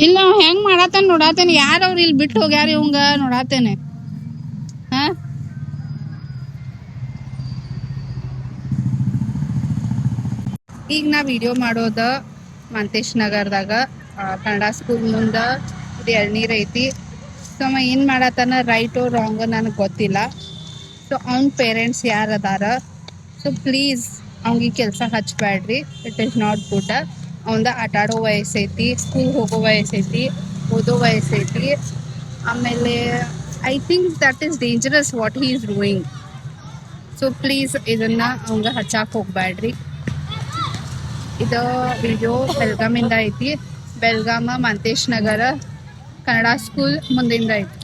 ಇಲ್ಲ ನಾವ್ ಹೆಂಗ್ ಮಾಡಾತನ್ ನೋಡಾತೇನೆ. ಯಾರವ್ರು ಇಲ್ಲಿ ಬಿಟ್ಟು ಹೋಗ್ಯಾರ ಇವಂಗ ನೋಡಾತೇನೆ. ಹಾ ಈಗ ನಾ ವಿಡಿಯೋ ಮಾಡೋದ ಮಂತೇಶ್ ನಗರದಾಗ ಕನ್ನಡ ಸ್ಕೂಲ್ ಮುಂದ ಇದು ಎಳ್ನೀರ್ ಐತಿ. ಸೊ ಅವ ಏನ್ ಮಾಡಾತನ ರೈಟ್ ರಾಂಗ್ ನನಗೆ ಗೊತ್ತಿಲ್ಲ. ಸೊ ಅವ್ನ ಪೇರೆಂಟ್ಸ್ ಯಾರು ಅದಾರ, ಸೊ ಪ್ಲೀಸ್ ಅವ್ನಿಗೆ ಕೆಲಸ ಹಚ್ಬೇಡ್ರಿ. It is not good. ಅವಂದ ಆಟ ಆಡೋ ವಯಸ್ಸೈತಿ, ಸ್ಕೂಲ್ ಹೋಗೋ ವಯಸ್ಸೈತಿ, ಓದೋ ವಯಸ್ಸೈತಿ. ಆಮೇಲೆ I think that is dangerous what he is doing. So please ಇದನ್ನ ಅವಂಗ ಹಚ್ಚಾಕ್ ಹೋಗ್ಬೇಡ್ರಿ. ಇದು ವಿಡಿಯೋ ಬೆಲ್ಗಾಮಿಂದ ಐತಿ. ಬೆಲ್ಗಾಮ ಮಂತೇಶ್ ನಗರ ಕನ್ನಡ ಸ್ಕೂಲ್ ಮುಂದಿಂದ ಐತಿ.